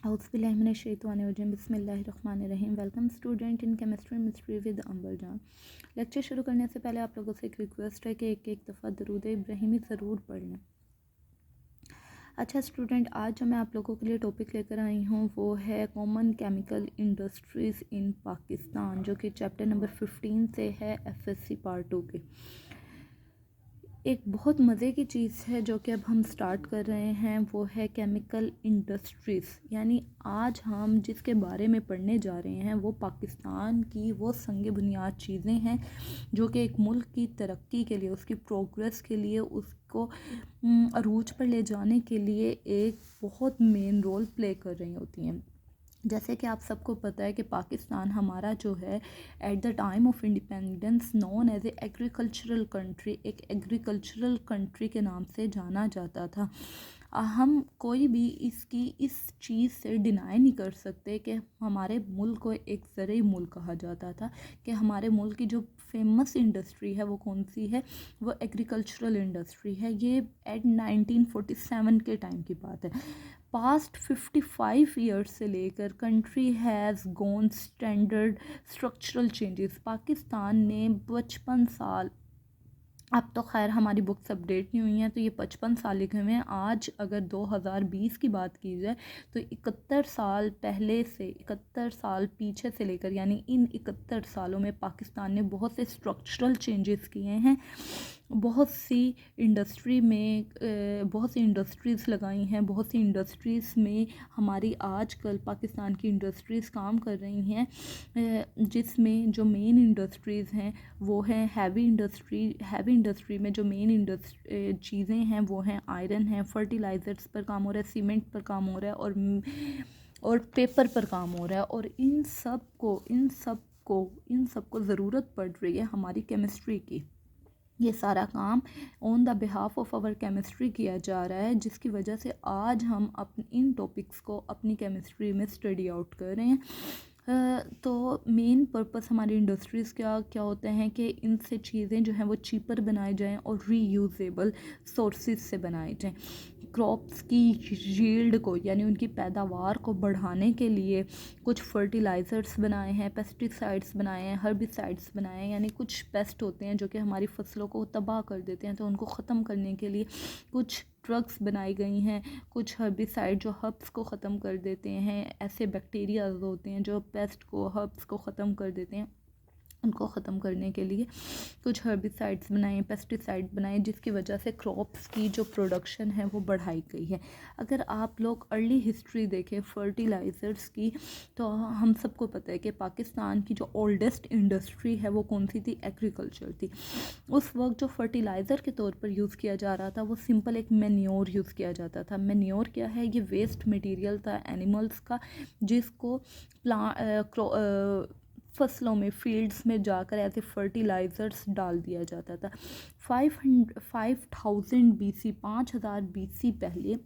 औज़ुबिल्लाहिमिनश्शैतानिर्रजीम बिस्मिल्लाहिर्रहमानिर्रहीम। Welcome student in chemistry mystery with Ambar Jan. Lecture शुरू करने से पहले आप लोगों से एक रिक्वेस्ट है कि एक एक दफ़ा दरूद इब्राहिमी ज़रूर पढ़ लें। अच्छा स्टूडेंट, आज जो मैं आप लोगों के लिए टॉपिक लेकर आई हूँ वो है common chemical industries in Pakistan, जो कि चैप्टर नंबर 15 से है एफएससी पार्ट 2 के। एक बहुत मज़े की चीज़ है जो कि अब हम स्टार्ट कर रहे हैं, वो है केमिकल इंडस्ट्रीज़। यानी आज हम जिसके बारे में पढ़ने जा रहे हैं वो पाकिस्तान की वो संग बुनियाद चीज़ें हैं जो कि एक मुल्क की तरक्की के लिए, उसकी प्रोग्रेस के लिए, उसको अरूज पर ले जाने के लिए एक बहुत मेन रोल प्ले कर रही होती हैं। जैसे कि आप सबको पता है कि पाकिस्तान हमारा जो है at the time of independence known as a agricultural country, एक एग्रीकल्चरल कंट्री के नाम से जाना जाता था। हम कोई भी इसकी इस चीज़ से डिनाई नहीं कर सकते कि हमारे मुल्क को एक ज़रूरी मुल्क कहा जाता था, कि हमारे मुल्क की जो फेमस इंडस्ट्री है वो कौन सी है, वो एग्रीकल्चरल इंडस्ट्री है। ये एट 1947 के टाइम की बात है। पास्ट 55 ईयर्स से लेकर country has gone standard structural changes. Pakistan ने 55 साल, अब तो खैर हमारी बुक्स अपडेट नहीं हुई हैं तो ये 55 साल लिखे हुए हैं। आज अगर 2020 की बात की जाए तो 71 साल पहले से 71 साल पीछे से लेकर, यानी इन 71 सालों में पाकिस्तान ने बहुत से स्ट्रक्चरल चेंजेस किए हैं। बहुत सी इंडस्ट्रीज़ लगाई हैं, बहुत सी इंडस्ट्रीज़ में हमारी आजकल पाकिस्तान की इंडस्ट्रीज़ काम कर रही हैं, जिसमें जो मेन इंडस्ट्रीज़ हैं वो हैं हैवी इंडस्ट्री में जो मेन चीज़ें हैं वो हैं आयरन है, फर्टिलाइज़र्स पर काम हो रहा है, सीमेंट पर काम हो रहा है और पेपर पर काम हो रहा है। और इन सब को ज़रूरत पड़ रही है हमारी केमिस्ट्री की। ये सारा काम on the behalf of our chemistry किया जा रहा है, जिसकी वजह से आज हम इन टॉपिक्स को अपनी केमिस्ट्री में स्टडी आउट कर रहे हैं। तो मेन पर्पस हमारी इंडस्ट्रीज़ क्या होते हैं कि इनसे चीज़ें जो हैं वो चीपर बनाई जाएं और रीयूजेबल सोर्सेज से बनाई जाएं। क्रॉप्स की यील्ड को, यानी उनकी पैदावार को बढ़ाने के लिए कुछ फर्टिलाइज़र्स बनाए हैं, पेस्टिसाइड्स बनाए हैं, हर्बिसाइड्स बनाए हैं, यानी कुछ पेस्ट होते हैं जो कि हमारी फसलों को तबाह कर देते हैं, तो उनको ख़त्म करने के लिए कुछ ड्रग्स बनाई गई हैं। कुछ हर्बिसाइड जो हर्ब्स को ख़त्म कर देते हैं, ऐसे बैक्टीरियाज होते हैं जो पेस्ट को, हर्ब्स को ख़त्म कर देते हैं, उनको ख़त्म करने के लिए कुछ हर्बिसाइड्स बनाए, पेस्टिसाइड बनाए, जिसकी वजह से क्रॉप्स की जो प्रोडक्शन है वो बढ़ाई गई है। अगर आप लोग अर्ली हिस्ट्री देखें फर्टिलाइज़र्स की, तो हम सबको पता है कि पाकिस्तान की जो ओल्डेस्ट इंडस्ट्री है वो कौन सी थी, एग्रीकल्चर थी। उस वक्त जो फर्टिलाइज़र के तौर पर यूज़ किया जा रहा था वो सिंपल एक मैन्योर यूज़ किया जाता था। मैन्योर क्या है, ये वेस्ट मटेरियल था एनिमल्स का, जिसको फसलों में, फील्ड्स में जाकर ऐसे फर्टिलाइज़र्स डाल दिया जाता था। 5000 BC, 5000 BC पहले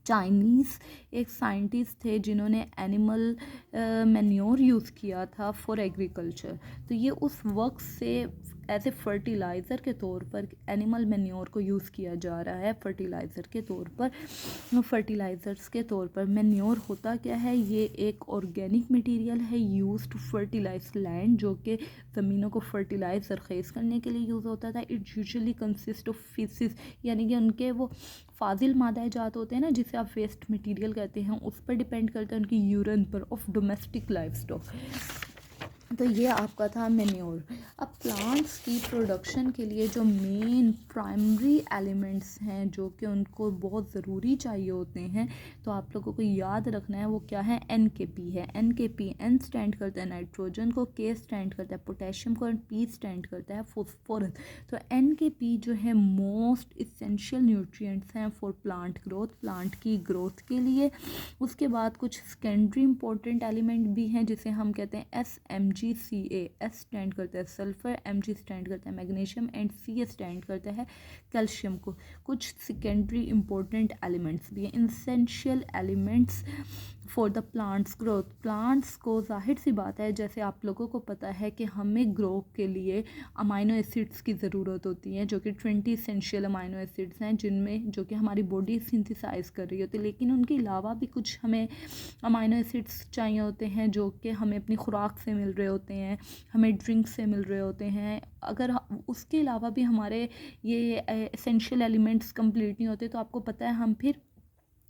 चाइनीज़ एक साइंटिस्ट थे जिन्होंने एनिमल मैन्योर यूज़ किया था फॉर एग्रीकल्चर। तो ये उस वक्त से एज ए फर्टिलाइज़र के तौर पर एनिमल मैन्योर को यूज़ किया जा रहा है, फर्टिलाइज़र के तौर पर। फर्टिलाइज़र्स के तौर पर मैन्योर होता क्या है, ये एक ऑर्गेनिक मटेरियल है यूज़ टू फर्टिलाइज लैंड, जो कि ज़मीनों को फर्टिलाइज सरखेज़ करने के लिए यूज़ होता था। It usually consist of faeces, यानी कि उनके वो फाजिल मादा जात होते हैं ना, जिसे आप वेस्ट मटेरियल कहते हैं, उस पर डिपेंड करता है, उनकी यूरिन पर, ऑफ डोमेस्टिक लाइफ स्टॉक। तो ये आपका था मैन्योर। अब प्लांट्स की प्रोडक्शन के लिए जो मेन प्राइमरी एलिमेंट्स हैं जो कि उनको बहुत ज़रूरी चाहिए होते हैं, तो आप लोगों को याद रखना है वो क्या है, NKP है। NKP, N स्टैंड करता है नाइट्रोजन को, K स्टैंड करता है पोटेशियम को, और P स्टैंड करता है फॉस्फोरस। तो NKP जो है मोस्ट इसेंशियल न्यूट्रिएंट्स हैं फॉर प्लांट ग्रोथ, प्लांट की ग्रोथ के लिए। उसके बाद कुछ सेकेंडरी इंपॉर्टेंट एलिमेंट भी हैं जिसे हम कहते हैं SMgCa। S स्टैंड करता है सल्फ़र, Mg स्टैंड करता है मैग्नीशियम, एंड Ca स्टैंड करता है कैल्शियम को। कुछ सेकेंडरी इंपॉर्टेंट एलिमेंट्स भी हैं। Essential elements for the plants growth. Plants को जाहिर सी बात है, जैसे आप लोगों को पता है कि हमें ग्रो के लिए अमाइनो एसिड्स की ज़रूरत होती है, जो कि 20 इसेंशियल अमाइनो एसिड्स हैं, जिनमें जो कि हमारी बॉडी सिंथेसाइज कर रही होती है। लेकिन उनके अलावा भी कुछ हमें अमाइनो एसिड्स चाहिए होते हैं, जो कि हमें अपनी खुराक से मिल रहे होते हैं, हमें ड्रिंक से मिल रहे होते हैं। अगर उसके अलावा भी हमारे ये एसेंशियल एलिमेंट्स कंप्लीट नहीं होते, तो आपको पता है हम फिर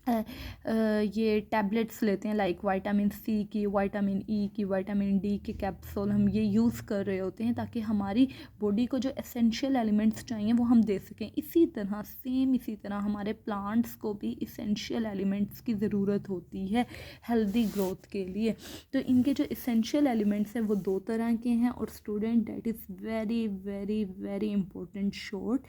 ये टैबलेट्स लेते हैं, लाइक विटामिन सी की, विटामिन ई की, विटामिन डी के कैप्सूल हम ये यूज़ कर रहे होते हैं, ताकि हमारी बॉडी को जो एसेंशियल एलिमेंट्स चाहिए वो हम दे सकें। इसी तरह हमारे प्लांट्स को भी एसेंशियल एलिमेंट्स की ज़रूरत होती है हेल्दी ग्रोथ के लिए। तो इनके जो एसेंशियल एलिमेंट्स हैं वो 2 तरह के हैं, और student that is very very very important short.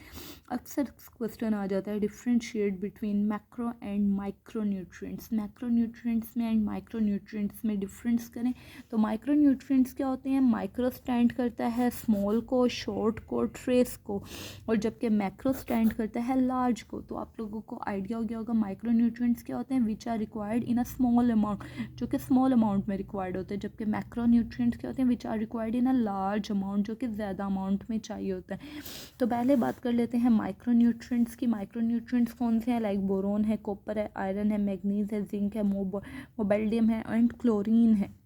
अक्सर क्वेश्चन आ जाता है differentiate between macro and micronutrients. Macronutrients में एंड माइक्रोन्यूट्रिएंट्स में डिफरेंस करें तो माइक्रोन्यूट्रिएंट्स क्या होते हैं? माइक्रो स्टैंड करता है स्मॉल को, शॉर्ट को, ट्रेस को, और जबकि मैक्रो स्टैंड करता है लार्ज को। तो आप लोगों को आइडिया हो गया होगा माइक्रोन्यूट्रिएंट्स क्या होते हैं, which are required in a small amount, जो कि स्मॉल अमाउंट में रिक्वायर्ड होते हैं। जबकि मैक्रोन्यूट्रिएंट्स क्या होते हैं, which are required in a large amount, जो कि ज़्यादा अमाउंट में चाहिए होता है। तो पहले बात कर लेते हैं माइक्रोन्यूट्रिएंट्स की। माइक्रोन्यूट्रिएंट्स कौन से हैं? लाइक बोरोन है, कॉपर है, आयरन है, मैग्नीज है, जिंक है, मोबेल्डियम है एंड क्लोरीन है।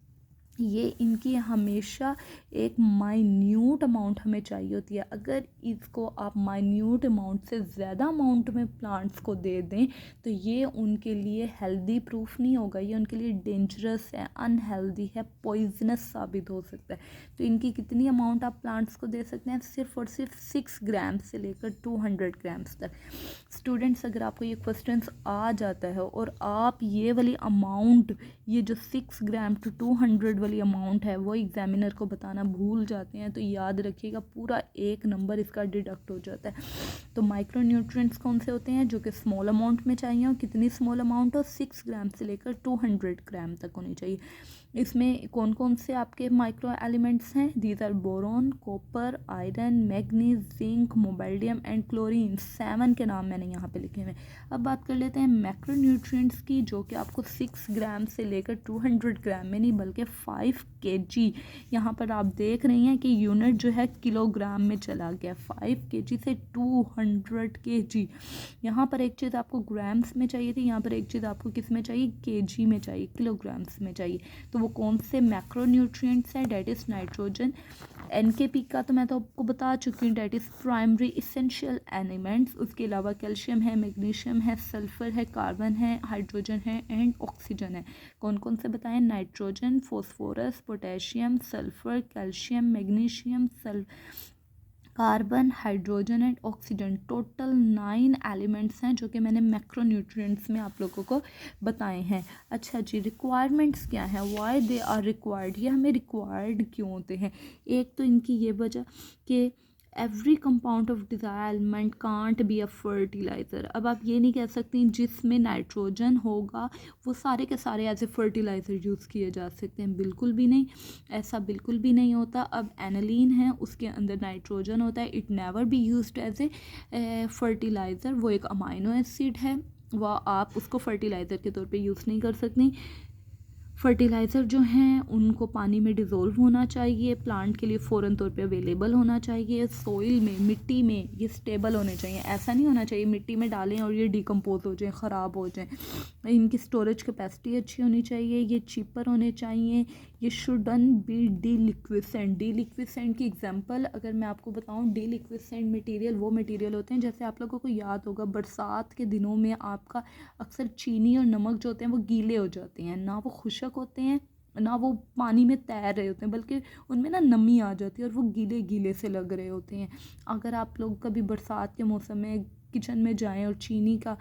ये इनकी हमेशा एक माइन्यूट अमाउंट हमें चाहिए होती है। अगर इसको आप माइन्यूट अमाउंट से ज़्यादा अमाउंट में प्लांट्स को दे दें तो ये उनके लिए हेल्दी प्रूफ नहीं होगा, ये उनके लिए डेंजरस है, अनहेल्दी है, पॉइजनस साबित हो सकता है। तो इनकी कितनी अमाउंट आप प्लांट्स को दे सकते हैं? सिर्फ और सिर्फ 6 ग्राम से लेकर 200 ग्राम्स तक। स्टूडेंट्स, अगर आपको ये क्वेश्चंस आ जाता है और आप ये वाली अमाउंट, ये जो 6 ग्राम टू 200 वाली अमाउंट है वो एग्जामिनर को बताना भूल जाते हैं, तो याद रखिएगा पूरा 1 नंबर इसका डिडक्ट हो जाता है। तो माइक्रोन्यूट्रिएंट्स कौन से होते हैं? जो कि स्मॉल अमाउंट में चाहिए हो। कितनी स्मॉल अमाउंट हो? 6 ग्राम से लेकर 200 ग्राम तक होनी चाहिए। इसमें कौन कौन से आपके माइक्रो एलिमेंट्स हैं? These are boron, copper, iron, manganese, zinc, molybdenum and chlorine. 7 के नाम मैंने यहाँ पे लिखे हुए। अब बात कर लेते हैं मैक्रोन्यूट्रिएंट्स की, जो कि आपको 6 ग्राम से लेकर 200 ग्राम में नहीं बल्कि 5 kg, यहाँ पर आप देख रही हैं कि यूनिट जो है किलोग्राम में चला गया, 5 kg से 200 kg। यहाँ पर एक चीज़ आपको ग्राम्स में चाहिए थी, यहाँ पर एक चीज़ आपको किस में चाहिए? kg में चाहिए, किलोग्राम्स में चाहिए। तो वो कौन से मैक्रोन्यूट्रिएंट्स हैं? That is nitrogen. एनकेपी का तो मैं तो आपको बता चुकी हूँ, that is primary essential elements. उसके अलावा कैल्शियम है, मैग्नीशियम है, सल्फर है, कार्बन है, हाइड्रोजन है एंड ऑक्सीजन है। कौन कौन से बताएं? Nitrogen, phosphorus, potassium, sulphur, calcium, magnesium, carbon, hydrogen and oxygen. Total 9 elements हैं जो कि मैंने मैक्रोन्यूट्रिएंट्स में आप लोगों को बताए हैं। अच्छा जी, रिक्वायरमेंट्स क्या है? व्हाई दे आर रिक्वायर्ड, ये हमें रिक्वायर्ड क्यों होते हैं? एक तो इनकी ये वजह कि every compound of desire element can't be a fertiliser. अब आप ये नहीं कह सकती जिसमें नाइट्रोजन होगा वो सारे के सारे एज ए फर्टिलाइज़र यूज़ किए जा सकते हैं, बिल्कुल भी नहीं, ऐसा बिल्कुल भी नहीं होता। अब एनालीन है, उसके अंदर नाइट्रोजन होता है, it never be used as a fertiliser. वो एक अमाइनो एसिड है, वह आप उसको फर्टिलाइज़र के तौर पे यूज़ नहीं कर सकती। फर्टिलाइज़र जो हैं उनको पानी में डिज़ोल्व होना चाहिए, प्लांट के लिए फ़ौरन तौर पे अवेलेबल होना चाहिए, सोइल में, मिट्टी में ये स्टेबल होने चाहिए। ऐसा नहीं होना चाहिए मिट्टी में डालें और ये डिकम्पोज हो जाए, ख़राब हो जाए। इनकी स्टोरेज कैपेसिटी अच्छी होनी चाहिए, ये चीपर होने चाहिए, ये शुडन बी डीलिक्विसेंट। डीलिक्विसेंट की एग्जांपल अगर मैं आपको बताऊं, डीलिक्विसेंट मटेरियल वो मटेरियल होते हैं, जैसे आप लोगों को याद होगा बरसात के दिनों में आपका अक्सर चीनी और नमक जो होते हैं वो गीले हो जाते हैं, ना वो खुशक होते हैं ना वो पानी में तैर रहे होते हैं, बल्कि उनमें ना नमी आ जाती है और वो गीले गीले से लग रहे होते हैं। अगर आप लोग कभी बरसात के मौसम में किचन में जाएं और चीनी का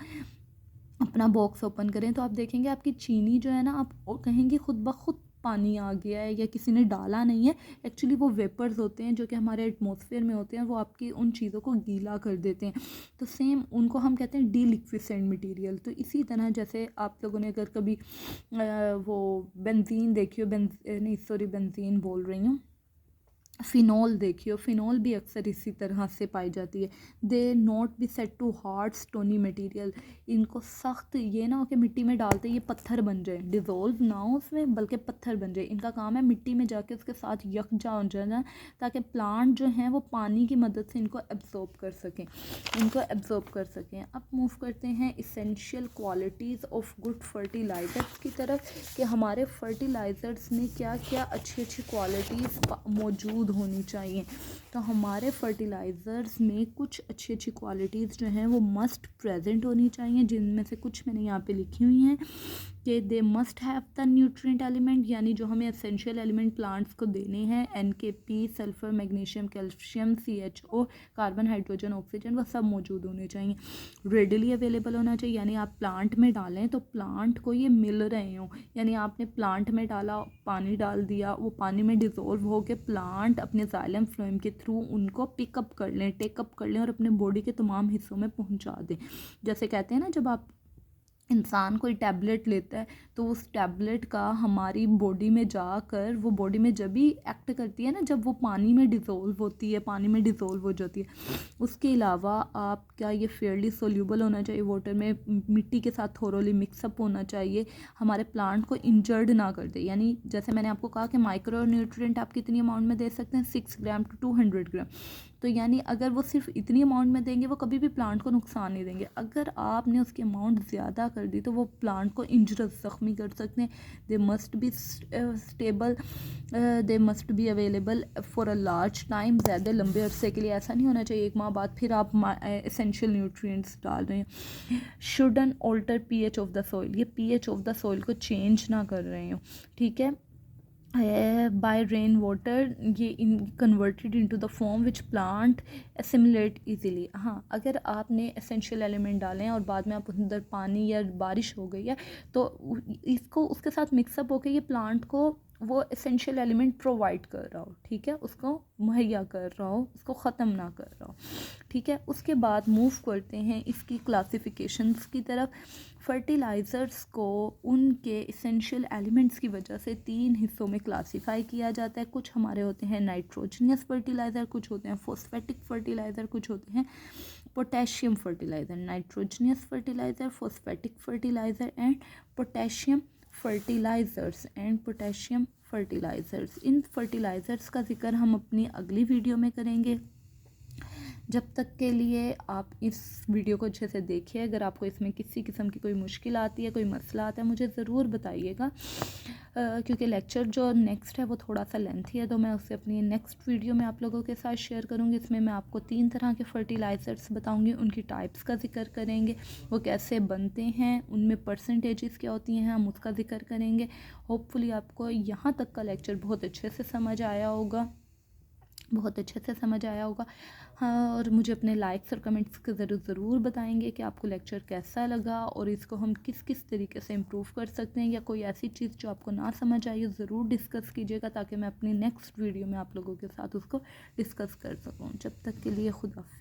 अपना बॉक्स ओपन करें तो आप देखेंगे आपकी चीनी जो है ना, आप कहेंगे खुद ब खुद पानी आ गया है या किसी ने डाला नहीं है। एक्चुअली वो वेपर्स होते हैं जो कि हमारे एटमॉस्फेयर में होते हैं, वो आपकी उन चीज़ों को गीला कर देते हैं। तो सेम उनको हम कहते हैं डीलिक्विसेंट मटेरियल। तो इसी तरह जैसे आप लोगों ने अगर कभी वो बेंजीन देखी हो, नहीं सॉरी बेंजीन बोल रही हूँ, फ़िनोल देखिए, फ़िनोल भी अक्सर इसी तरह से पाई जाती है। They not be set to hard stony material, इनको सख्त ये ना हो कि मिट्टी में डालते ये पत्थर बन जाए, डिज़ोल्व ना हो उसमें बल्कि पत्थर बन जाए। इनका काम है मिट्टी में जाके उसके साथ यकजा हो जाना, ताकि प्लांट जो हैं वो पानी की मदद से इनको एब्जॉर्ब कर सकें, अब मूव करते हैं essential qualities of good fertilisers की तरफ, कि हमारे फर्टिलाइज़र्स में क्या क्या अच्छी अच्छी क्वालिटीज़ मौजूद होनी चाहिए। तो हमारे फर्टिलाइज़र्स में कुछ अच्छी अच्छी क्वालिटीज़ जो हैं वो मस्ट प्रेजेंट होनी चाहिए, जिनमें से कुछ मैंने यहाँ पे लिखी हुई हैं कि they must have the nutrient element, यानी जो हमें एसेंशियल एलिमेंट प्लांट्स को देने हैं, NKP, sulphur, magnesium, calcium, CHO, carbon, hydrogen, oxygen, वह सब मौजूद होने चाहिए। रेडिली अवेलेबल होना चाहिए, यानी आप प्लांट में डालें तो प्लांट को ये मिल रहे हों, यानी आपने प्लांट में डाला, पानी डाल दिया, वो पानी में डिज़ोल्व हो के प्लांट अपने जाइलम फ्लोएम के थ्रू उनको पिकअप कर लें, टेकअप कर लें और अपने बॉडी के तमाम हिस्सों में पहुंचा दें। जैसे कहते हैं ना, जब आप इंसान कोई टैबलेट लेता है तो उस टैबलेट का हमारी बॉडी में जाकर, वो बॉडी में जब भी एक्ट करती है ना, जब वो पानी में डिज़ोल्व होती है, पानी में डिज़ोल्व हो जाती है। उसके अलावा आपका ये फेयरली सोल्यूबल होना चाहिए वाटर में, मिट्टी के साथ थोरोली मिक्सअप होना चाहिए, हमारे प्लांट को इंजर्ड ना कर दे। यानी जैसे मैंने आपको कहा कि माइक्रो न्यूट्रिएंट आप कितनी अमाउंट में दे सकते हैं, 6 ग्राम टू 200 ग्राम। तो यानी अगर वो सिर्फ इतनी अमाउंट में देंगे वो कभी भी प्लांट को नुकसान नहीं देंगे। अगर आपने उसकी अमाउंट ज़्यादा कर दी तो वो प्लांट को इंजरस, ज़ख्मी कर सकते हैं। They must be stable, they must be available for a large time, ज़्यादा लंबे अरसे के लिए। ऐसा नहीं होना चाहिए 1 माह बाद फिर आप एसेंशियल न्यूट्रिएंट्स डाल रहे हैं। Shouldn't alter pH of the soil, ये pH ऑफ द सॉइल को चेंज ना कर रहे हो, ठीक है। बाय रेन वाटर, ये इन converted into the form which plant assimilate easily. हाँ, अगर आपने एसेंशियल एलिमेंट डाले हैं और बाद में आप अंदर पानी या बारिश हो गई है तो इसको उसके साथ मिक्सअप होकर ये प्लांट को वो एसेंशियल एलिमेंट प्रोवाइड कर रहा हो, ठीक है, उसको मुहैया कर रहा हो, उसको ख़त्म ना कर रहा हो, ठीक है। उसके बाद मूव करते हैं इसकी क्लासिफिकेशंस की तरफ। फर्टिलाइज़र्स को उनके इसेंशियल एलिमेंट्स की वजह से 3 हिस्सों में क्लासिफाई किया जाता है। कुछ हमारे होते हैं नाइट्रोजनियस फर्टिलाइज़र, कुछ होते हैं फॉस्फेटिक फर्टिलाइज़र, कुछ होते हैं potassium fertiliser. Nitrogenous fertiliser, phosphatic fertiliser and potassium fertilisers. इन फर्टिलाइज़र्स का जिक्र हम अपनी अगली वीडियो में करेंगे। जब तक के लिए आप इस वीडियो को अच्छे से देखिए। अगर आपको इसमें किसी किस्म की कोई मुश्किल आती है, कोई मसला आता है, मुझे ज़रूर बताइएगा, क्योंकि लेक्चर जो नेक्स्ट है वो थोड़ा सा लेंथी है, तो मैं उससे अपनी नेक्स्ट वीडियो में आप लोगों के साथ शेयर करूँगी। इसमें मैं आपको 3 तरह के फर्टिलाइज़र्स बताऊँगी, उनकी टाइप्स का जिक्र करेंगे, वो कैसे बनते हैं, उनमें परसेंटेजेस क्या होती हैं, हम उसका जिक्र करेंगे। होपफुली आपको यहाँ तक का लेक्चर बहुत अच्छे से समझ आया होगा, हाँ। और मुझे अपने लाइक्स और कमेंट्स के ज़रूर बताएंगे कि आपको लेक्चर कैसा लगा और इसको हम किस किस तरीके से इम्प्रूव कर सकते हैं, या कोई ऐसी चीज़ जो आपको ना समझ आई ज़रूर डिस्कस कीजिएगा, ताकि मैं अपनी नेक्स्ट वीडियो में आप लोगों के साथ उसको डिस्कस कर सकूँ। जब तक के लिए खुदा हाफिज़।